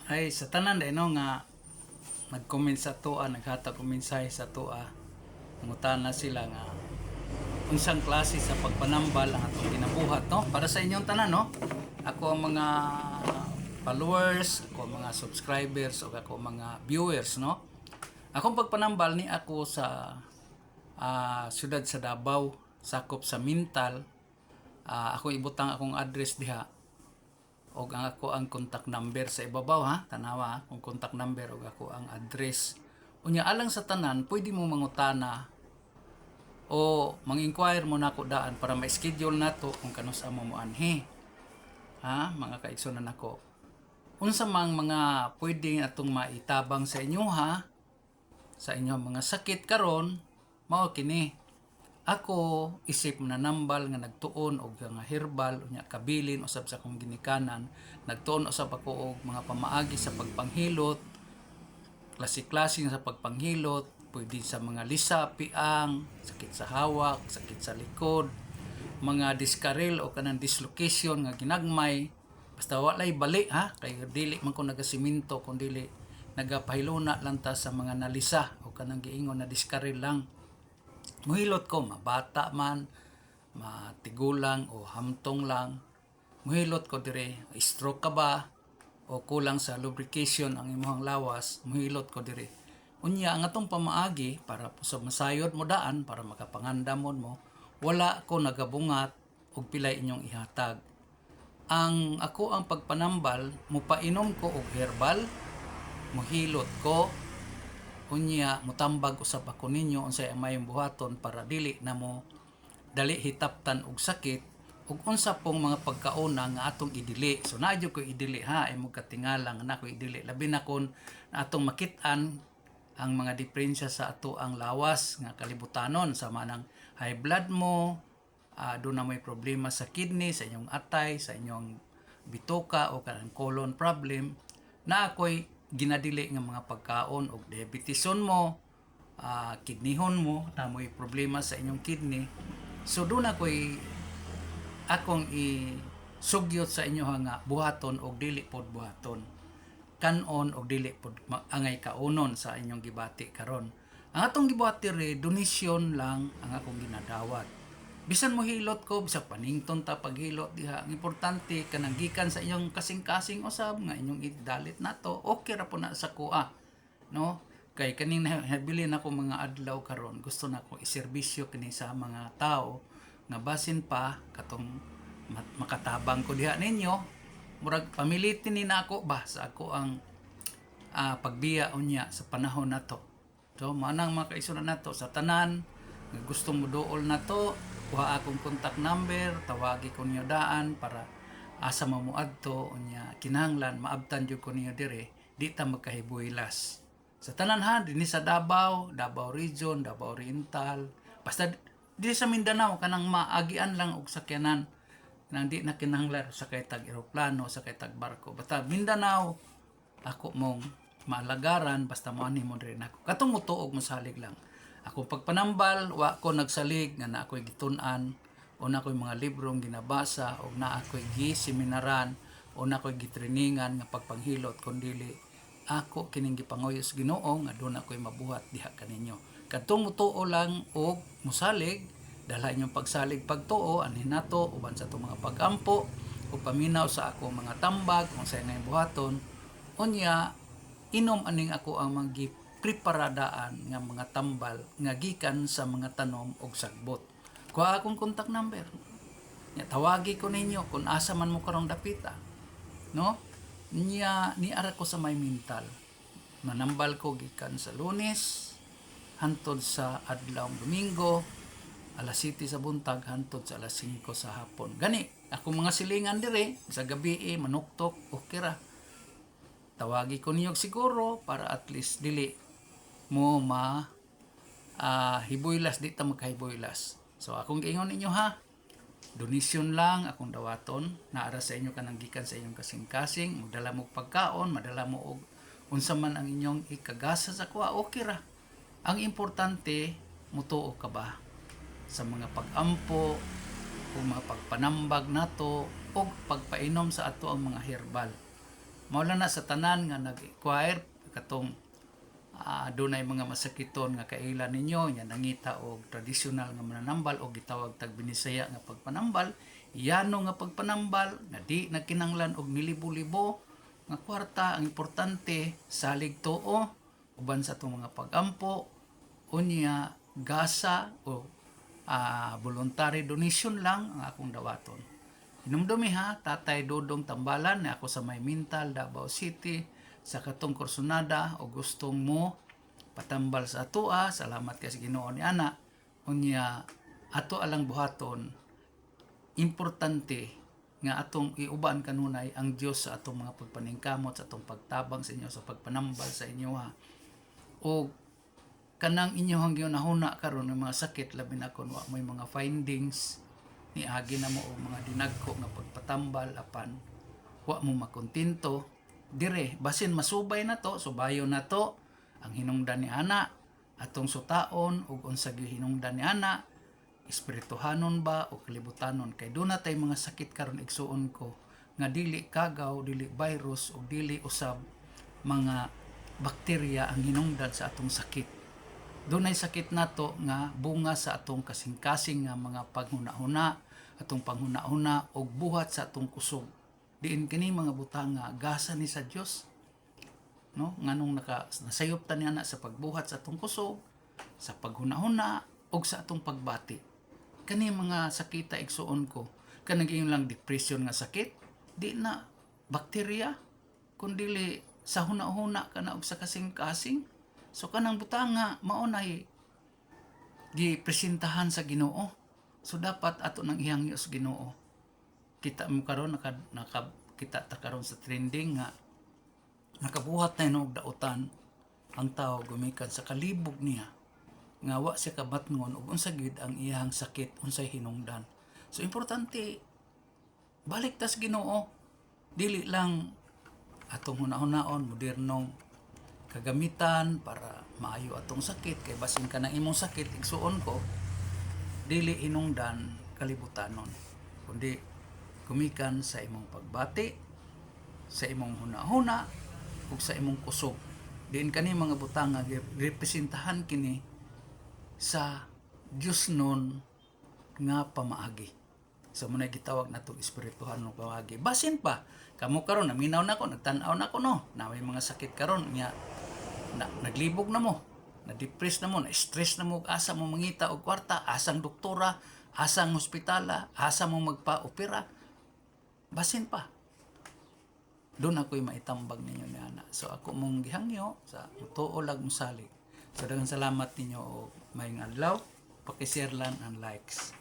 Ay sa tanan day no nga nag-comment sa tuwa, naghatag og mensahe sa tuwa. Mangutana sila nga unsang klase sa pagpanambal ang atong ginabuhat no para sa inyong tanan no. Ako ang mga followers, ako ang mga subscribers o ako ang mga viewers no. Akong pagpanambal ni ako sa siyudad sa Davao, sakop sa Mintal. Ako ibutang akong address diha og ang ako ang contact number sa ibabaw ha, tanawa kung contact number og ako ang address. Unya alang sa tanan pwede mo mangutana o mang-inquire mo na ako daan para ma-schedule nato kung kanus amo mo anhi. Ha, mga kaigsunan nako. Unsa mang mga pwede atong maitabang sa inyo ha, sa inyong mga sakit karon, mao kini. Ako isip na nambal nga nagtuon og nga herbal unya kabilin usab sa akong ginikanan, nagtuon usab ako og mga pamaagi sa pagpanghilot, klase-klase sa pagpanghilot, pwede sa mga lisa, piang, sakit sa hawak, sakit sa likod, mga diskaril o kanang dislocation nga ginagmay, basta walay bali ha, kay dili man ko nagasiminto kun dili nagapahiluna lang ta sa mga nalisa o kanang giingon na diskaril lang. Muhilot ko, mabata man, matigulang o hamtong lang. Muhilot ko dire, stroke ka ba o kulang sa lubrication ang imong lawas, muhilot ko dire. Unya ang atong pamaagi para sa masayod mo daan para makapangandamon mo, wala ko nagabungat og pilay inyong ihatag. Ang ako ang pagpanambal, mupainom ko og herbal, muhilot ko, unya mutambag usab ako ninyo unsay mayong buhaton para dili na mo dali hitaptan og sakit ug unsa pong mga pagkauna nga atong idili. So naadyo ko idili ha, ay mo katingala nga nako idili labi na kon atong makit-an ang mga diferensya sa ato ang lawas nga kalibutanon sama ng high blood mo, doon na may problema sa kidney, sa inyong atay, sa inyong bituka o kanang colon problem na ako'y ginadili nga mga pagkaon og diabeteson mo, kidneyhon mo, na may problema sa inyong kidney. So doon ako'y akong isugyot sa inyo nga buhaton og dili pod buhaton. Kanon og dili pod angay kaunon sa inyong gibati karon. Ang atong gibuhati re donation lang ang akong ginadawat. Bisan mo hilot ko, bisan panington ta paghilot diha. Ang importante kanang gikan sa inyong kasing-kasing usab nga inyong idalit nato, okay ra po na sa kuha. No? Kay kaning nabilin ako mga adlaw karon, gusto na ko iserbisyo kini sa mga tao nga basin pa katong makatabang ko diha ninyo. Murag pamilitin ni nako ba sa ako ang pagbiya unya sa panahon nato. So manang mga kaisunan nato sa tanan nga gusto mo dool na to, kuha akong contact number, tawagi ko niyo daan para asa mamuadto unya kinahanglan maabtan jud ko niyo dire, di ta magkahibuilas. Sa tanan ha, dinhi sa Davao, Davao Region, Davao Oriental, basta di sa Mindanao kanang maagian lang og sakyanan. Nang di na kinahanglan sakay tag eroplano, sakay tag barko. Basta Mindanao, ako mong maalagaran basta mo ani mo dire nako. Katong mo tuog masalig lang. Ako pagpanambal, wa ko nagsalig nga na ako'y gitun-an o na ako'y mga librong ginabasa o na ako'y giseminaran o na ako'y gitriningan nga pagpanghilot kundili ako kining gipangoyos Ginoo nga doon ako'y mabuhat diha kaninyo. Kadtong mutuo lang og musalig, dala inyong pagsalig pagtuo anhin nato uban sa itong mga pagampo o paminaw sa ako mga tambag kung sa ngay buhaton. Unya inom aning ako ang mga preparadaan nga mga tambal nga gikan sa mga tanom og sagbot. Kuha akong contact number. Nya tawagi ko ninyo kung asa man mo karong dapita. No? Nya ni ara ko sa may Mintal. Manambal ko gikan sa Lunes hantod sa adlaw Domingo, alas 7 sa buntag hantod sa alas 5 sa hapon. Gani, ako mga silingan dire sa gabi manuktok okay ra. Tawagi ko niyo siguro para at least dili mo hibuilas di ta magkahibuilas. So akong giingon ninyo ha, donation lang akong dawaton naara sa inyo kanang gikan sa inyong kasing-kasing, magdala mo pagkaon, madala mo og unsa man ang inyong ikagasa sa kuha, okay ra. Ang importante mutuo ka ba sa mga pagampo o mga pagpanambag nato o pagpainom sa ato ang mga herbal. Maula na sa tanan nga nag-acquire katong dunay mga masakiton nga kailan ninyo nya nangita og tradisyonal nga mananambal o gitawag tag Binisaya nga pagpanambal, iyano nga pagpanambal nga di nagkinanglan og milibo-libo nga kwarta. Ang importante salig tuo uban sa atong mga pagampo unya gasa o voluntary donation lang ang akong dawaton. Hinumdumi ha, Tatay Dodong Tambalan na ako sa May Mintal, Davao City, sa katong kursunada o gustong mo patambal sa atua, salamat kay sa Ginoo ni ana. Unya ato alang buhaton, importante nga atong iuban kanunay ang Dios sa atong mga pagpaningkamot, sa atong pagtabang sa inyo, sa pagpanambal sa inyo ha. O kanang inyong ginahuna karon ng mga sakit, labi na kun wa may mga findings ni agi na mo o mga dinagko nga pagpatambal apan wa mo makontento dire basin masubay na to, subayon na to ang hinungdan ni ana atong sutaon ug unsa gyud hinungdan ni ana, espirituhanon ba o kalibutanon. Kay doon na tay mga sakit karon igsuon ko nga dili kagaw, dili virus o dili usab mga bakterya ang hinungdan sa atong sakit. Dunay sakit nato nga bunga sa atong kasing-kasing nga mga paghuna-huna, atong panghuna-huna og buhat sa atong kusog. Diin kini mga butang nga gasa ni sa Dios. No? Nganong nasayop ta niya na sa pagbuhat sa atong kusog, sa paghuna-huna og sa atong pagbati. Kani mga sakita igsuon ko, kanang lang depression nga sakit, di na bakterya kundi sa huna-huna kana og sa kasing-kasing. So kanang butanga mao nay gipresentahan sa Ginoo. So dapat ato nang ihangyo sa Ginoo. Kita mo karon kita ta karon sa trending nga nakabuhat na og dautan ang tao gumikan sa kalibog niya nga wa siya kabatngon ug unsa gyud ang iyang sakit, unsay hinungdan. So importante balik ta sa Ginoo. Dili lang atong hunahon modernong kagamitan para maayo atong sakit, kay basin ka ng imong sakit igsuon ko dili hinungdan kalibutanon kundi gumikan sa imong pagbati, sa imong hunahuna ug sa imong kusog. Diin kani mga butang nga representahan kini sa Dios nun nga pamaagi. So muna gitawag nato espirituhan ng pamaagi. Basin pa kamo karon naminaw nako, nagtan-aw nako no na may mga sakit karon nya naglibog na mo, na-depress na mo, na-stress na mo, asa mo mangita og kwarta, asang doktora, asang hospitala, asa mo magpa-opera. Basin pa. Doon ako'y maitambag ninyo ni ana. So ako mong gihangyo sa tuo lag mo salig. So daghang salamat ninyo o mayong adlaw. Paki-share lang ang likes.